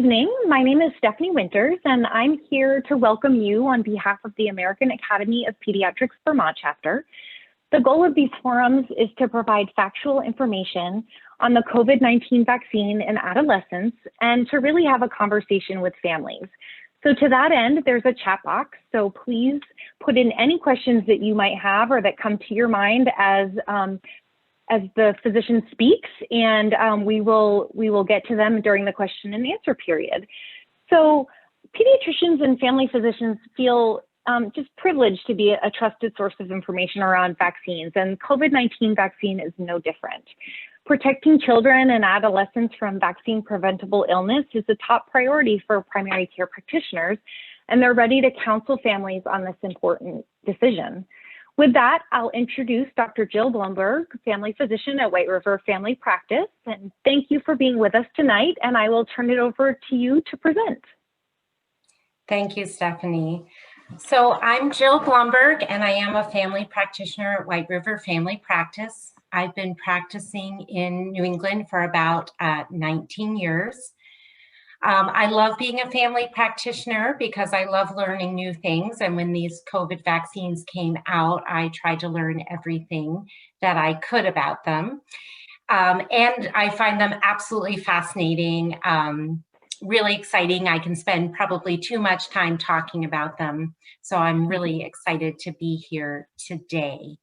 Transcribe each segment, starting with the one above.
evening. My name is Stephanie Winters, and I'm here to welcome you on behalf of the American Academy of Pediatrics Vermont chapter. The goal of these forums is to provide factual information on the COVID-19 vaccine in adolescents and to really have a conversation with families. So to that end, there's a chat box, so please put in any questions that you might have or that come to your mind as the physician speaks, and we will get to them during the question and answer period. So pediatricians and family physicians feel just privileged to be a trusted source of information around vaccines, and COVID-19 vaccine is no different. Protecting children and adolescents from vaccine preventable illness is a top priority for primary care practitioners, and they're ready to counsel families on this important decision. With that, I'll introduce Dr. Jill Blumberg, family physician at White River Family Practice, and thank you for being with us tonight, and I will turn it over to you to present. Thank you, Stephanie. So I'm Jill Blumberg, and I am a family practitioner at White River Family Practice. I've been practicing in New England for about 19 years. I love being a family practitioner because I love learning new things. And when these COVID vaccines came out, I tried to learn everything that I could about them. And I find them absolutely fascinating, really exciting. I can spend probably too much time talking about them. So I'm really excited to be here today.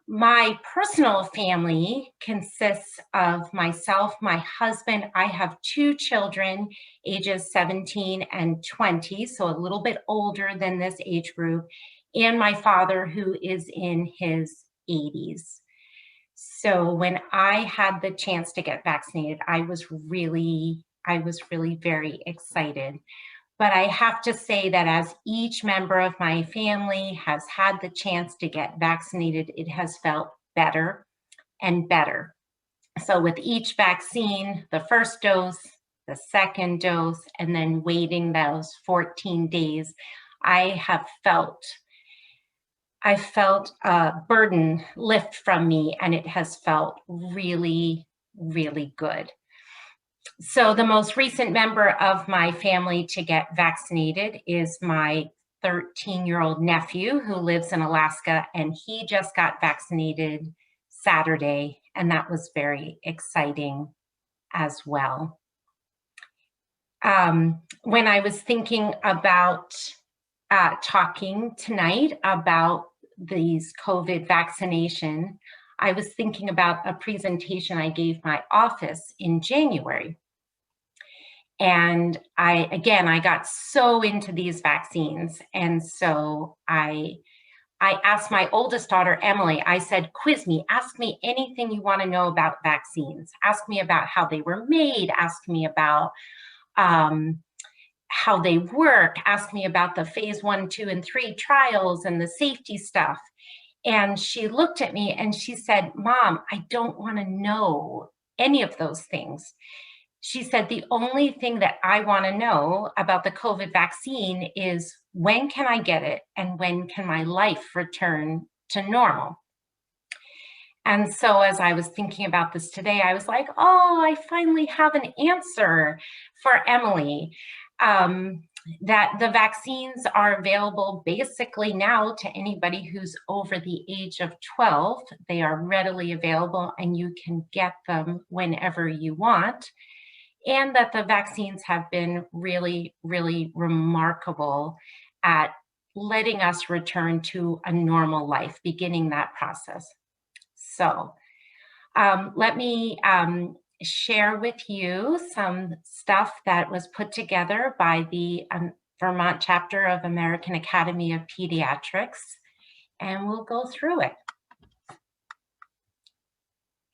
My personal family consists of myself, my husband. I have two children, ages 17 and 20, so a little bit older than this age group, and my father, who is in his 80s. So when I had the chance to get vaccinated, I was really very excited. But I have to say that as each member of my family has had the chance to get vaccinated, it has felt better and better. So with each vaccine, the first dose, the second dose, and then waiting those 14 days, I felt a burden lift from me, and it has felt really, really good. So the most recent member of my family to get vaccinated is my 13-year-old nephew who lives in Alaska, and he just got vaccinated Saturday, and that was very exciting as well. When I was thinking about talking tonight about these COVID vaccination, I was thinking about a presentation I gave my office in January. And I got so into these vaccines. And so I asked my oldest daughter, Emily, I said, quiz me, ask me anything you want to know about vaccines. Ask me about how they were made. Ask me about how they work. Ask me about the phase 1, 2, and 3 trials and the safety stuff. And she looked at me and she said, Mom, I don't want to know any of those things. She said, the only thing that I want to know about the COVID vaccine is when can I get it and when can my life return to normal? And so as I was thinking about this today, I was like, oh, I finally have an answer for Emily. That the vaccines are available basically now to anybody who's over the age of 12. They are readily available and you can get them whenever you want. And that the vaccines have been really, really remarkable at letting us return to a normal life, beginning that process. So let me share with you some stuff that was put together by the Vermont chapter of American Academy of Pediatrics, and we'll go through it.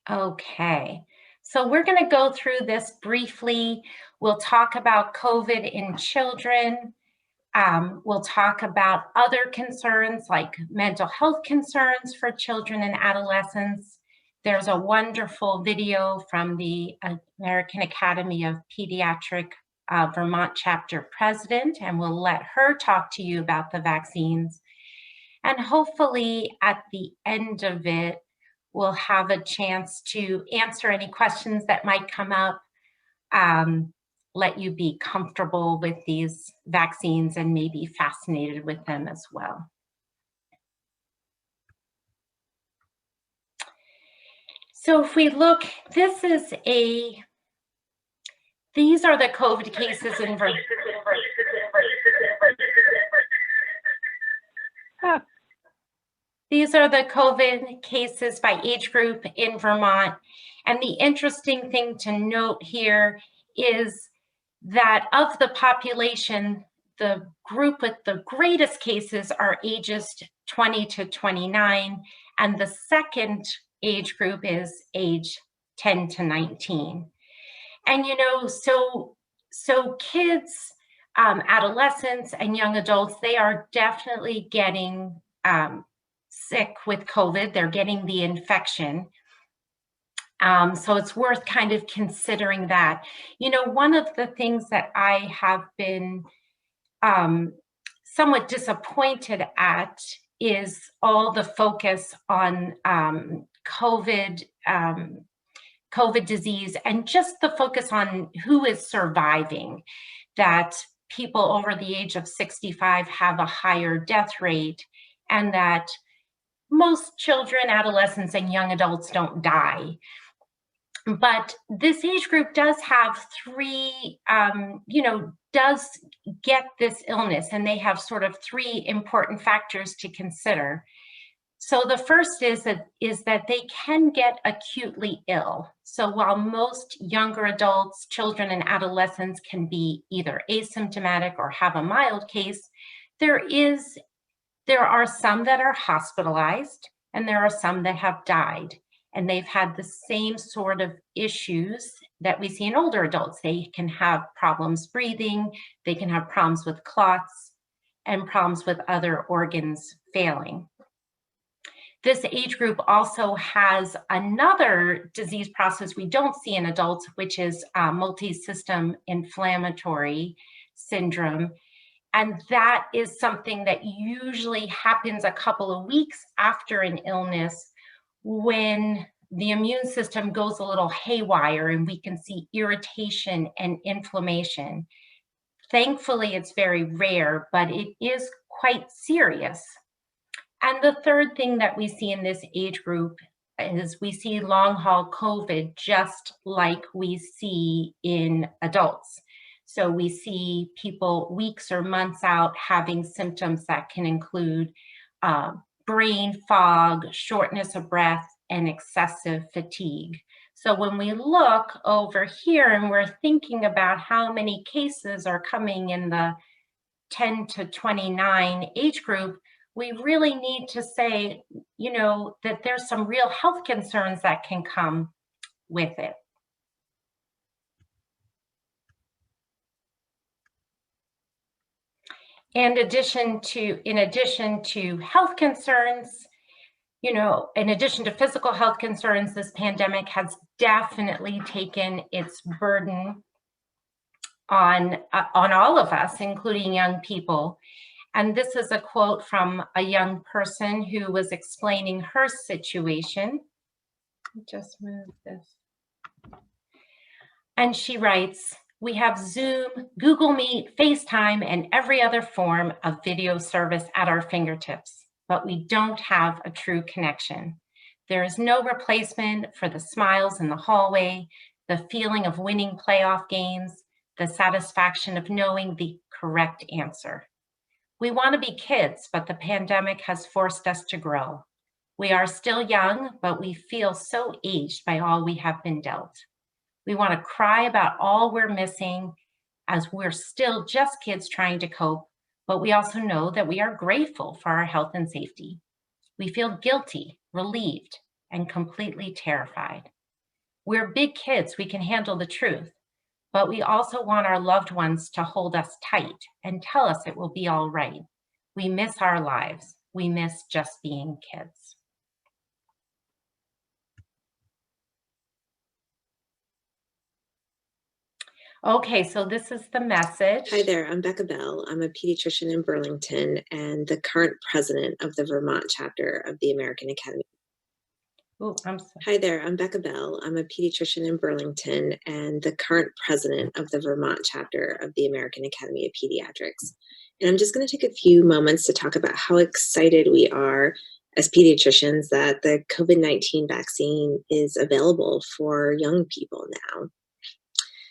Okay, so we're going to go through this briefly. We'll talk about COVID in children. We'll talk about other concerns like mental health concerns for children and adolescents. There's a wonderful video from the American Academy of Pediatric Vermont chapter president, and we'll let her talk to you about the vaccines. And hopefully at the end of it, we'll have a chance to answer any questions that might come up let you be comfortable with these vaccines and maybe fascinated with them as well. So if we look, these are the COVID cases in Vermont. These are the COVID cases by age group in Vermont. And the interesting thing to note here is that of the population, the group with the greatest cases are ages 20 to 29, and the second age group is age 10 to 19. And so kids, adolescents, and young adults, they are definitely getting sick with COVID. They're getting the infection. So it's worth kind of considering that. One of the things that I have been somewhat disappointed at is all the focus on COVID disease, and just the focus on who is surviving, that people over the age of 65 have a higher death rate, and that most children, adolescents, and young adults don't die. But this age group does have does get this illness, and they have sort of three important factors to consider. So the first is that they can get acutely ill. So while most younger adults, children, and adolescents can be either asymptomatic or have a mild case, there are some that are hospitalized, and there are some that have died. And they've had the same sort of issues that we see in older adults. They can have problems breathing, they can have problems with clots, and problems with other organs failing. This age group also has another disease process we don't see in adults, which is multi-system inflammatory syndrome. And that is something that usually happens a couple of weeks after an illness, when the immune system goes a little haywire and we can see irritation and inflammation. Thankfully, it's very rare, but it is quite serious. And the third thing that we see in this age group is we see long haul COVID, just like we see in adults. So we see people weeks or months out having symptoms that can include brain fog, shortness of breath, and excessive fatigue. So when we look over here and we're thinking about how many cases are coming in the 10 to 29 age group, we really need to say, that there's some real health concerns that can come with it. In addition to health concerns, in addition to physical health concerns, this pandemic has definitely taken its burden on all of us, including young people. And this is a quote from a young person who was explaining her situation. Just move this. And she writes, "We have Zoom, Google Meet, FaceTime, and every other form of video service at our fingertips, but we don't have a true connection. There is no replacement for the smiles in the hallway, the feeling of winning playoff games, the satisfaction of knowing the correct answer. We want to be kids, but the pandemic has forced us to grow. We are still young, but we feel so aged by all we have been dealt. We want to cry about all we're missing, as we're still just kids trying to cope, but we also know that we are grateful for our health and safety. We feel guilty, relieved, and completely terrified. We're big kids, we can handle the truth, but we also want our loved ones to hold us tight and tell us it will be all right. We miss our lives. We miss just being kids." Okay, so this is the message. Hi there, I'm Becca Bell. I'm a pediatrician in Burlington and the current president of the Vermont chapter of the American Academy. Oh, I'm sorry. Hi there, I'm Becca Bell. I'm a pediatrician in Burlington and the current president of the Vermont chapter of the American Academy of Pediatrics. And I'm just going to take a few moments to talk about how excited we are as pediatricians that the COVID-19 vaccine is available for young people now.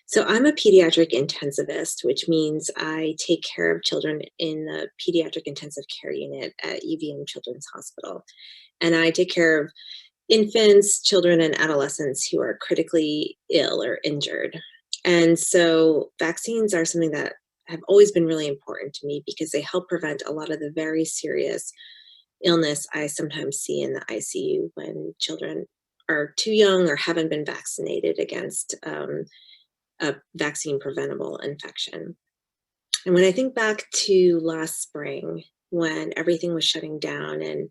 So I'm a pediatric intensivist, which means I take care of children in the pediatric intensive care unit at UVM Children's Hospital. And I take care of infants, children, and adolescents who are critically ill or injured. And so vaccines are something that have always been really important to me because they help prevent a lot of the very serious illness I sometimes see in the ICU when children are too young or haven't been vaccinated against a vaccine preventable infection. And when I think back to last spring when everything was shutting down and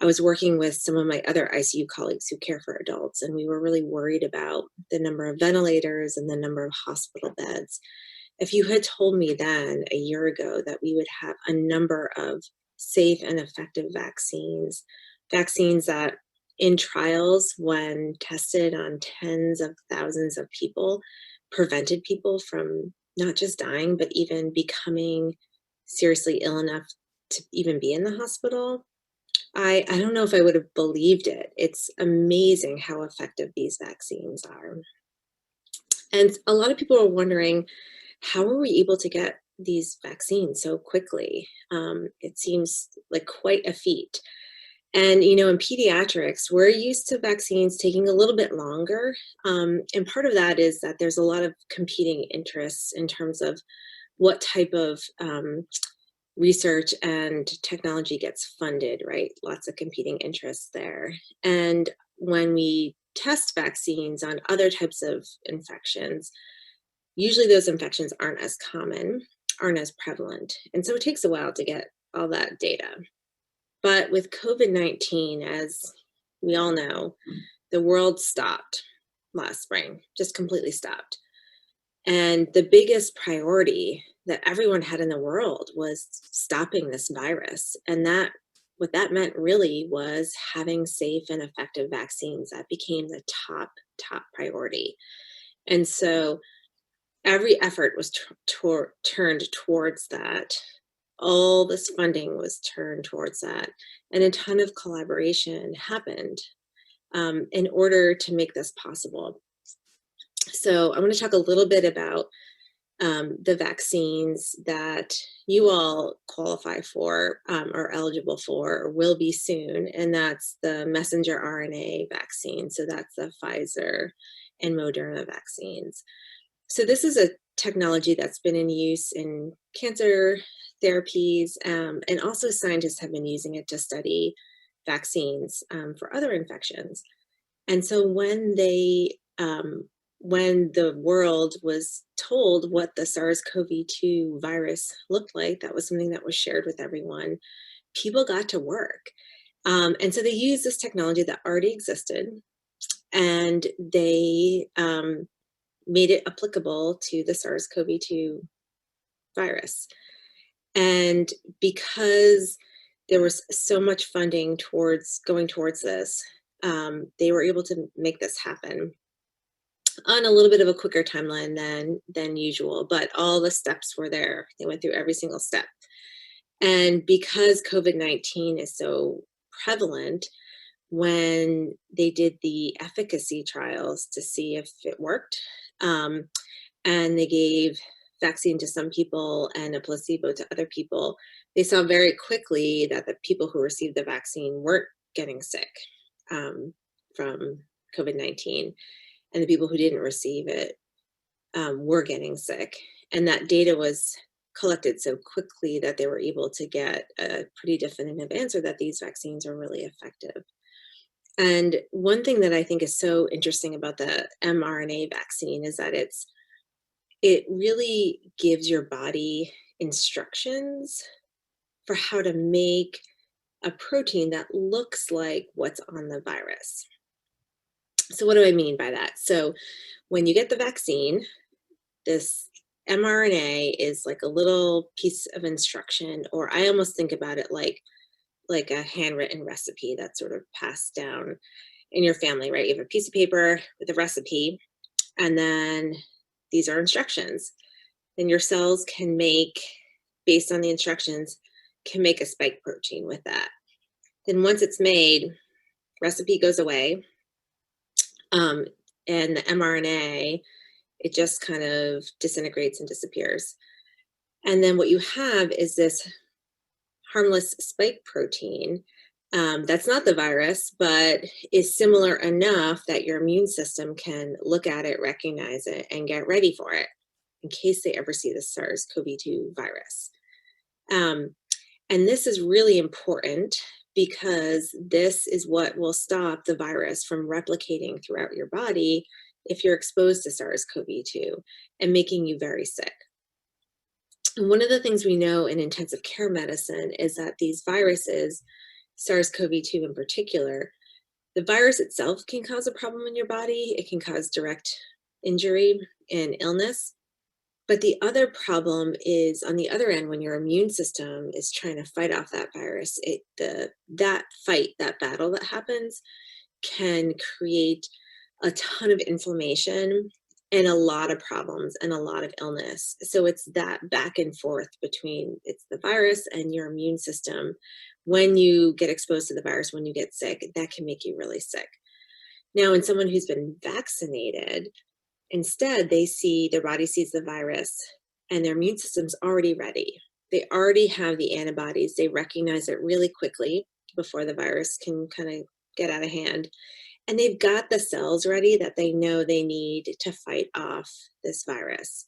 I was working with some of my other ICU colleagues who care for adults, and we were really worried about the number of ventilators and the number of hospital beds. If you had told me then a year ago that we would have a number of safe and effective vaccines that in trials, when tested on tens of thousands of people, prevented people from not just dying, but even becoming seriously ill enough to even be in the hospital, I don't know if I would have believed it. It's amazing how effective these vaccines are. And a lot of people are wondering, how are we able to get these vaccines so quickly? It seems like quite a feat. And, in pediatrics, we're used to vaccines taking a little bit longer. And part of that is that there's a lot of competing interests in terms of what type of research and technology gets funded, right? Lots of competing interests there. And when we test vaccines on other types of infections, usually those infections aren't as common, aren't as prevalent. And so it takes a while to get all that data. But with COVID-19, as we all know, the world stopped last spring, just completely stopped. And the biggest priority that everyone had in the world was stopping this virus. And what that meant really was having safe and effective vaccines. That became the top priority. And so every effort was turned towards that. All this funding was turned towards that. And a ton of collaboration happened in order to make this possible. So I want to talk a little bit about the vaccines that you all qualify for, are eligible for, or will be soon, and that's the messenger RNA vaccine. So that's the Pfizer and Moderna vaccines. So this is a technology that's been in use in cancer therapies, and also scientists have been using it to study vaccines for other infections. And so when the world was told what the SARS-CoV-2 virus looked like, that was something that was shared with everyone, people got to work. And so they used this technology that already existed, and they made it applicable to the SARS-CoV-2 virus. And because there was so much funding going towards this, they were able to make this happen on a little bit of a quicker timeline than usual, but all the steps were there. They went through every single step. And because COVID-19 is so prevalent, when they did the efficacy trials to see if it worked, and they gave vaccine to some people and a placebo to other people, they saw very quickly that the people who received the vaccine weren't getting sick from COVID-19. And the people who didn't receive it were getting sick. And that data was collected so quickly that they were able to get a pretty definitive answer that these vaccines are really effective. And one thing that I think is so interesting about the mRNA vaccine is that it really gives your body instructions for how to make a protein that looks like what's on the virus. So what do I mean by that? So when you get the vaccine, this mRNA is like a little piece of instruction, or I almost think about it like a handwritten recipe that's sort of passed down. in your family, right? You have a piece of paper with a recipe, and then these are instructions. Then your cells can make, based on the instructions, can make a spike protein with that. Then once it's made, recipe goes away, and the mRNA, it just kind of disintegrates and disappears. And then what you have is this harmless spike protein that's not the virus, but is similar enough that your immune system can look at it, recognize it, and get ready for it in case they ever see the SARS-CoV-2 virus. And this is really important because this is what will stop the virus from replicating throughout your body if you're exposed to SARS-CoV-2 and making you very sick. And one of the things we know in intensive care medicine is that these viruses, SARS-CoV-2 in particular, the virus itself can cause a problem in your body. It can cause direct injury and illness. But the other problem is on the other end, when your immune system is trying to fight off that virus, that battle that happens can create a ton of inflammation and a lot of problems and a lot of illness. So it's that back and forth between it's the virus and your immune system. When you get exposed to the virus, when you get sick, that can make you really sick. Now, in someone who's been vaccinated, instead, their body sees the virus and their immune system's already ready. They already have the antibodies. They recognize it really quickly before the virus can kind of get out of hand. And they've got the cells ready that they know they need to fight off this virus.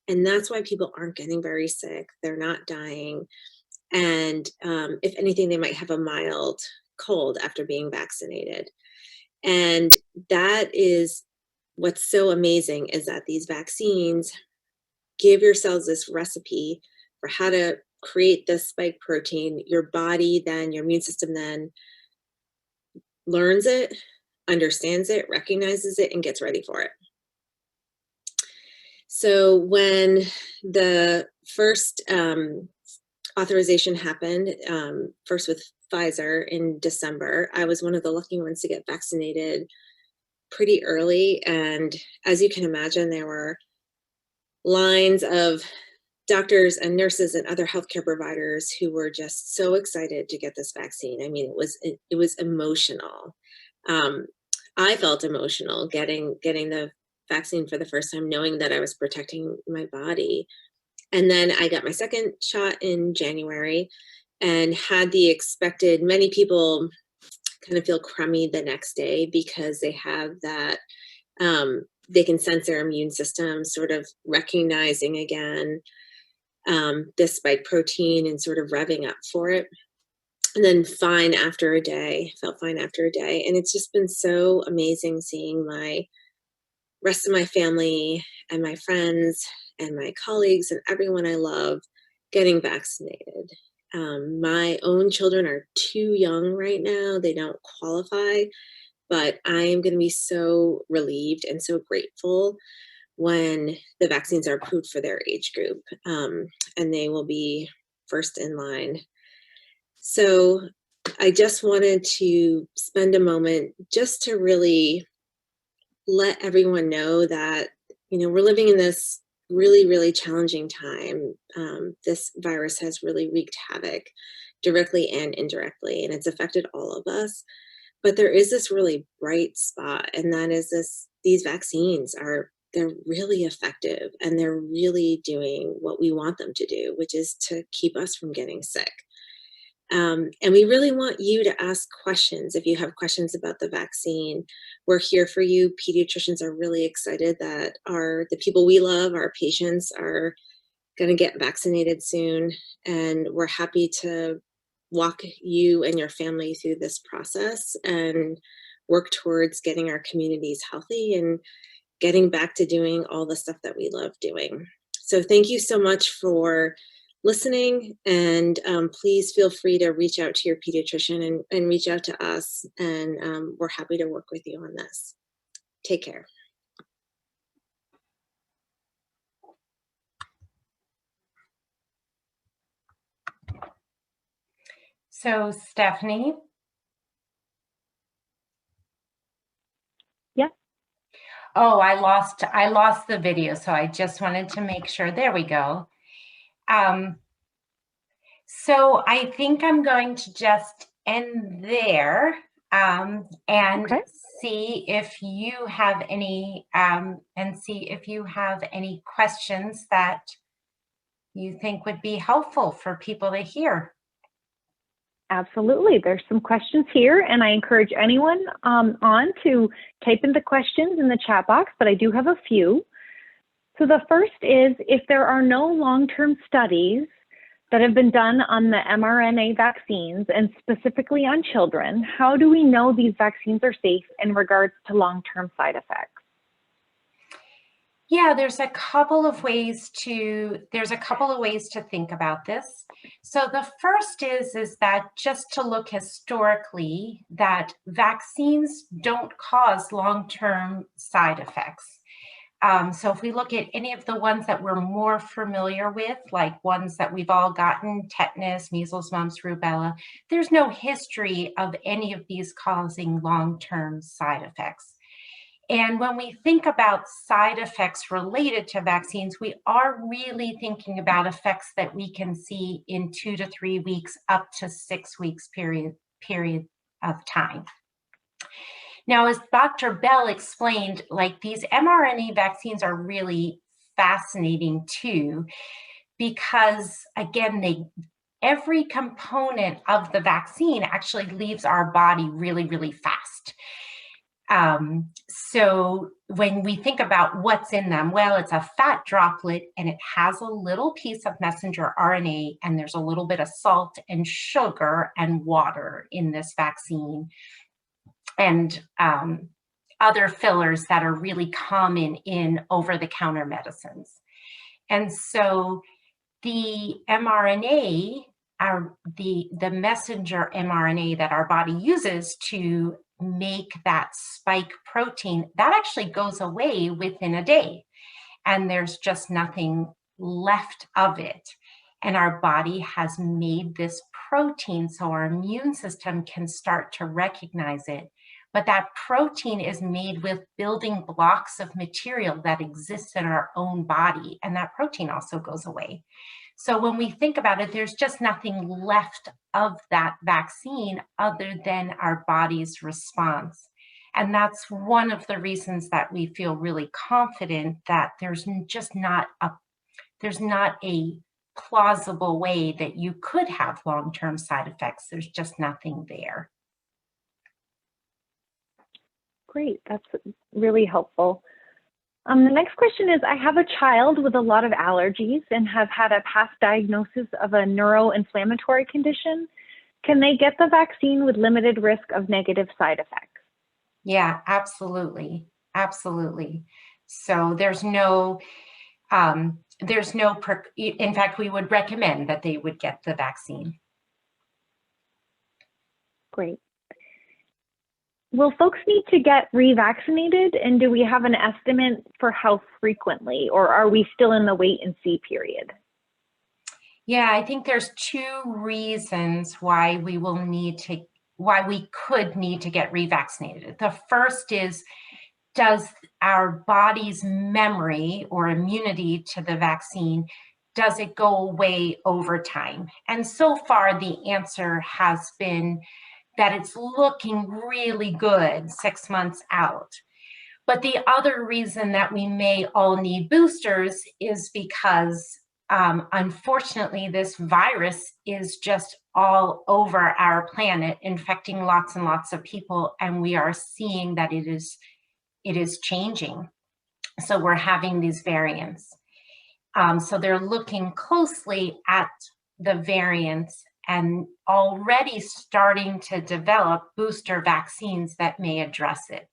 And that's why people aren't getting very sick. They're not dying. And if anything, they might have a mild cold after being vaccinated. And that is what's so amazing, is that these vaccines give your cells this recipe for how to create this spike protein. Your body then, your immune system then learns it, understands it, recognizes it, and gets ready for it. So when the first authorization happened, first with Pfizer in December, I was one of the lucky ones to get vaccinated pretty early. And as you can imagine, there were lines of doctors and nurses and other healthcare providers who were just so excited to get this vaccine. I mean, it was emotional. I felt emotional getting the vaccine for the first time, knowing that I was protecting my body. And then I got my second shot in January and had the expected, many people kind of feel crummy the next day because they have that, they can sense their immune system sort of recognizing again this spike protein and sort of revving up for it. And then felt fine after a day. And it's just been so amazing seeing my rest of my family and my friends and my colleagues and everyone I love getting vaccinated. My own children are too young right now. They don't qualify, but I am going to be so relieved and so grateful when the vaccines are approved for their age group, and they will be first in line. So I just wanted to spend a moment just to really let everyone know that, we're living in this really, really challenging time. This virus has really wreaked havoc directly and indirectly, and it's affected all of us. But there is this really bright spot, and that is these vaccines they're really effective, and they're really doing what we want them to do, which is to keep us from getting sick. And we really want you to ask questions. If you have questions about the vaccine, we're here for you. Pediatricians are really excited that the people we love, our patients, are going to get vaccinated soon. And we're happy to walk you and your family through this process and work towards getting our communities healthy and getting back to doing all the stuff that we love doing. So thank you so much for listening, and please feel free to reach out to your pediatrician and reach out to us, and we're happy to work with you on this. Take care. So Stephanie, Oh, I lost the video, so I just wanted to make sure. There we go. So I think I'm going to just end there and Okay. see if you have any questions that you think would be helpful for people to hear. Absolutely. There's some questions here, and I encourage anyone on to type in the questions in the chat box, but I do have a few. So the first is, if there are no long-term studies that have been done on the mRNA vaccines and specifically on children, how do we know these vaccines are safe in regards to long-term side effects? Yeah, there's a couple of ways to think about this. So the first is that just to look historically, that vaccines don't cause long-term side effects. So if we look at any of the ones that we're more familiar with, like ones that we've all gotten, tetanus, measles, mumps, rubella, there's no history of any of these causing long-term side effects. And when we think about side effects related to vaccines, we are really thinking about effects that we can see in 2 to 3 weeks, up to 6 weeks period of time. Now, as Dr. Bell explained, like these mRNA vaccines are really fascinating too, because again, every component of the vaccine actually leaves our body really, really fast. So when we think about what's in them, well, it's a fat droplet and it has a little piece of messenger RNA, and there's a little bit of salt and sugar and water in this vaccine, and other fillers that are really common in over-the-counter medicines. And so the mRNA, the messenger mRNA that our body uses to make that spike protein, that actually goes away within a day, and there's just nothing left of it. And our body has made this protein so our immune system can start to recognize it. But that protein is made with building blocks of material that exists in our own body, and that protein also goes away. So when we think about it, there's just nothing left of that vaccine other than our body's response. And that's one of the reasons that we feel really confident that there's not a plausible way that you could have long-term side effects. There's just nothing there. Great, that's really helpful. The next question is, I have a child with a lot of allergies and have had a past diagnosis of a neuroinflammatory condition. Can they get the vaccine with limited risk of negative side effects? Yeah, absolutely. Absolutely. So in fact, we would recommend that they would get the vaccine. Great. Will folks need to get revaccinated, and do we have an estimate for how frequently, or are we still in the wait and see period? Yeah, I think there's 2 reasons why we could need to get revaccinated. The first is, does our body's memory or immunity to the vaccine, does it go away over time? And so far, the answer has been that it's looking really good 6 months out. But the other reason that we may all need boosters is because unfortunately, this virus is just all over our planet, infecting lots and lots of people, and we are seeing that it is changing. So we're having these variants. So they're looking closely at the variants and already starting to develop booster vaccines that may address it.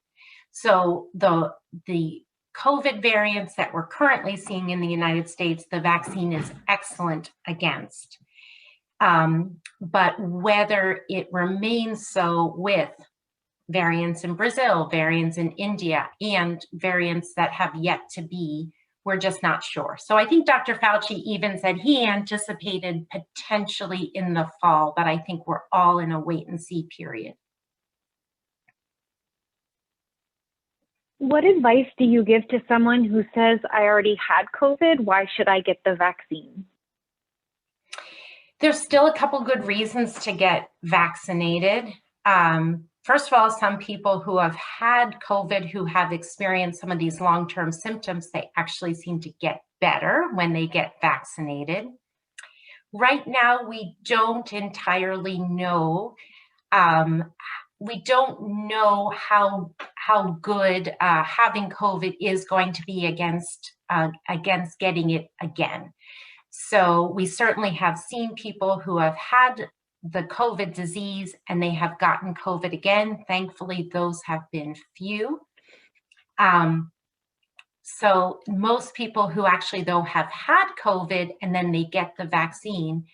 So the COVID variants that we're currently seeing in the United States, the vaccine is excellent against. But whether it remains so with variants in Brazil, variants in India, and variants that have yet to be, we're just not sure. So I think Dr. Fauci even said he anticipated potentially in the fall, but I think we're all in a wait and see period. What advice do you give to someone who says, I already had COVID, why should I get the vaccine? There's still a couple good reasons to get vaccinated. First of all, some people who have had COVID, who have experienced some of these long-term symptoms, they actually seem to get better when they get vaccinated. Right now, we don't entirely know. We don't know how good having COVID is going to be against getting it again. So we certainly have seen people who have had the COVID disease and they have gotten COVID again. Thankfully, those have been few. So most people who actually, though, have had COVID and then they get the vaccine,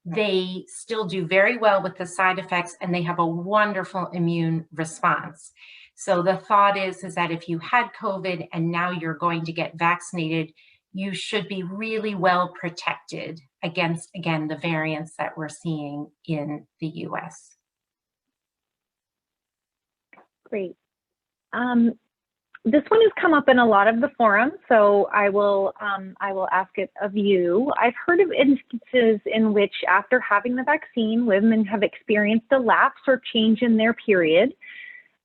they still do very well with the side effects and they have a wonderful immune response. So the thought is that if you had COVID and now you're going to get vaccinated, you should be really well protected against, again, the variants that we're seeing in the US. Great. This one has come up in a lot of the forums, so I will ask it of you. I've heard of instances in which after having the vaccine, women have experienced a lapse or change in their period.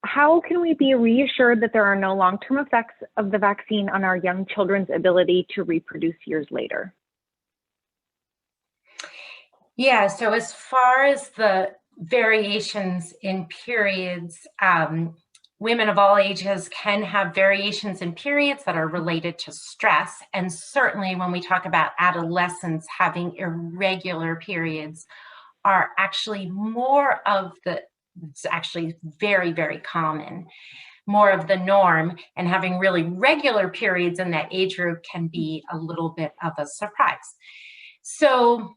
How can we be reassured that there are no long-term effects of the vaccine on our young children's ability to reproduce years later? Yeah, so as far as the variations in periods, women of all ages can have variations in periods that are related to stress. And certainly when we talk about adolescents having irregular periods are actually more of the, it's actually very, very common, more of the norm, and having really regular periods in that age group can be a little bit of a surprise. So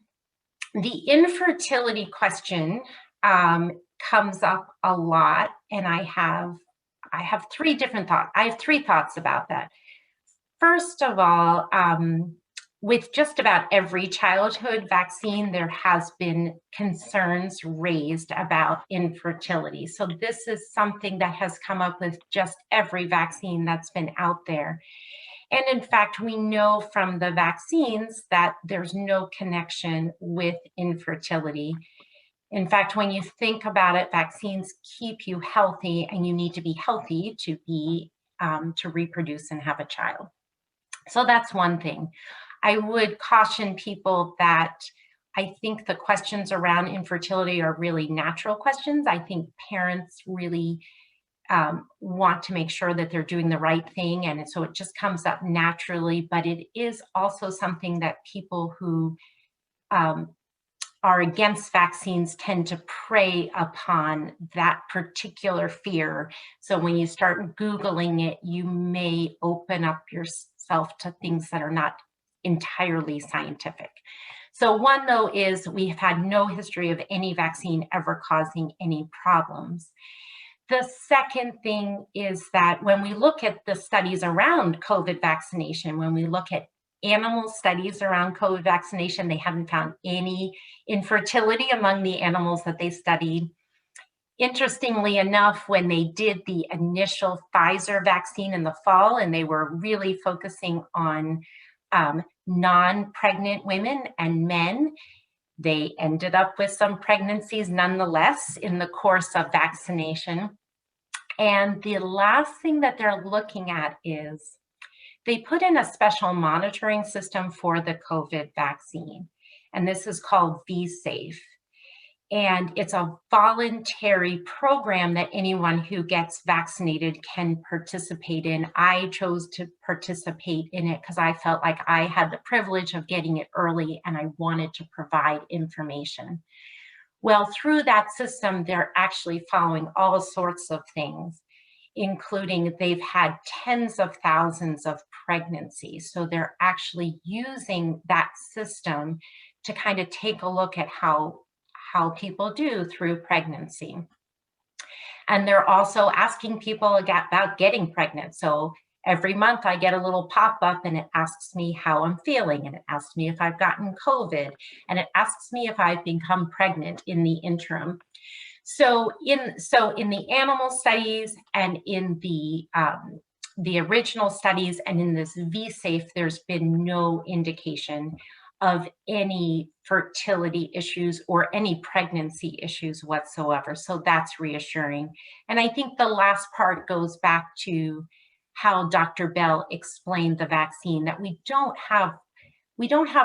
the infertility question comes up a lot, and I have three different thoughts. I have three thoughts about that. First of all, with just about every childhood vaccine, there has been concerns raised about infertility. So this is something that has come up with just every vaccine that's been out there. And in fact, we know from the vaccines that there's no connection with infertility. In fact, when you think about it, vaccines keep you healthy, and you need to be healthy to be to reproduce and have a child. So that's one thing. I would caution people that I think the questions around infertility are really natural questions. I think parents really want to make sure that they're doing the right thing, and so it just comes up naturally. But it is also something that people who are against vaccines tend to prey upon that particular fear. So when you start Googling it, you may open up yourself to things that are not entirely scientific. So one, though, is we have had no history of any vaccine ever causing any problems. The second thing is that when we look at the studies around COVID vaccination, when we look at animal studies around COVID vaccination, they haven't found any infertility among the animals that they studied. Interestingly enough, when they did the initial Pfizer vaccine in the fall, and they were really focusing on non-pregnant women and men, they ended up with some pregnancies nonetheless in the course of vaccination. And the last thing that they're looking at is they put in a special monitoring system for the COVID vaccine, and this is called V-Safe. And it's a voluntary program that anyone who gets vaccinated can participate in. I chose to participate in it because I felt like I had the privilege of getting it early and I wanted to provide information. Well, through that system, they're actually following all sorts of things, including they've had tens of thousands of pregnancies. So they're actually using that system to kind of take a look at how people do through pregnancy. And they're also asking people about getting pregnant. So every month I get a little pop-up and it asks me how I'm feeling, and it asks me if I've gotten COVID, and it asks me if I've become pregnant in the interim. So in the animal studies and in the the original studies and in this V-Safe, there's been no indication of any fertility issues or any pregnancy issues whatsoever. So that's reassuring. And I think the last part goes back to how Dr. Bell explained the vaccine, that we don't have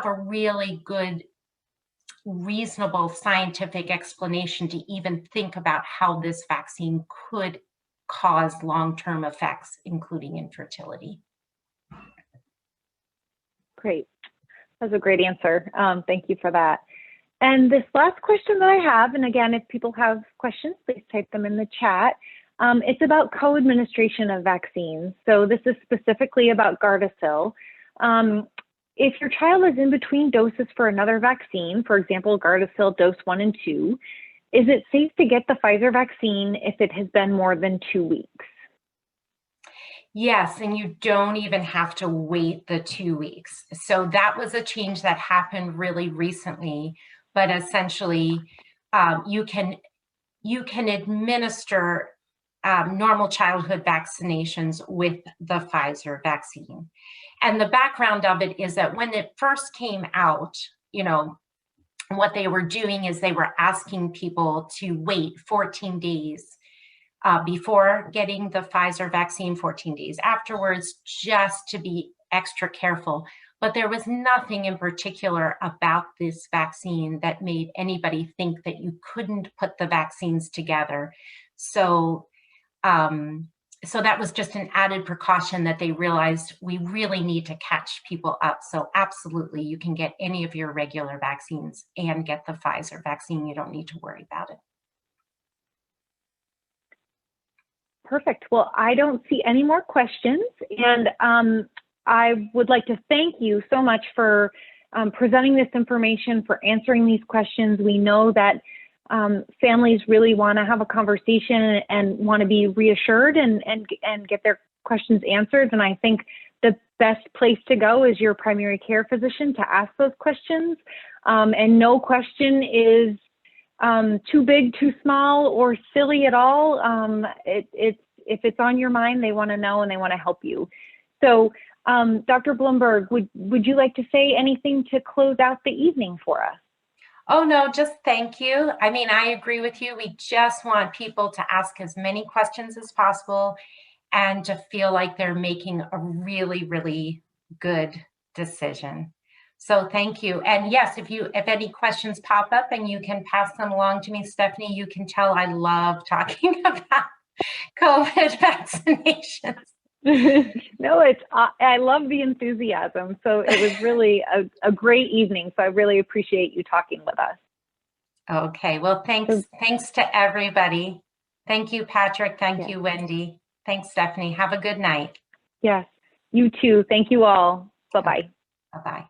a really good, reasonable scientific explanation to even think about how this vaccine could cause long-term effects, including infertility. Great. That's a great answer. Thank you for that. And this last question that I have, and again, if people have questions, please type them in the chat. It's about co-administration of vaccines. So this is specifically about Gardasil. If your child is in between doses for another vaccine, for example, Gardasil dose 1 and 2, is it safe to get the Pfizer vaccine if it has been more than 2 weeks? Yes, and you don't even have to wait the 2 weeks. So that was a change that happened really recently, but essentially you can administer normal childhood vaccinations with the Pfizer vaccine. And the background of it is that when it first came out, what they were doing is they were asking people to wait 14 days before getting the Pfizer vaccine, 14 days afterwards, just to be extra careful. But there was nothing in particular about this vaccine that made anybody think that you couldn't put the vaccines together. So that was just an added precaution that they realized we really need to catch people up. So absolutely, you can get any of your regular vaccines and get the Pfizer vaccine. You don't need to worry about it. Perfect. Well, I don't see any more questions. And I would like to thank you so much for presenting this information, for answering these questions. We know that families really want to have a conversation and want to be reassured and get their questions answered. And I think the best place to go is your primary care physician to ask those questions. And no question is too big, too small, or silly at all. If it's on your mind, they want to know and they want to help you. So Dr. Blumberg, would you like to say anything to close out the evening for us? Oh, no, just thank you. I mean, I agree with you. We just want people to ask as many questions as possible and to feel like they're making a really, really good decision. So thank you. And yes, if any questions pop up and you can pass them along to me, Stephanie, you can tell I love talking about COVID vaccinations. No, I love the enthusiasm. So it was really a great evening. So I really appreciate you talking with us. Okay, well, thanks to everybody. Thank you, Patrick. Thank you, Wendy. Thanks, Stephanie. Have a good night. Yes, you too. Thank you all. Bye-bye. Bye-bye.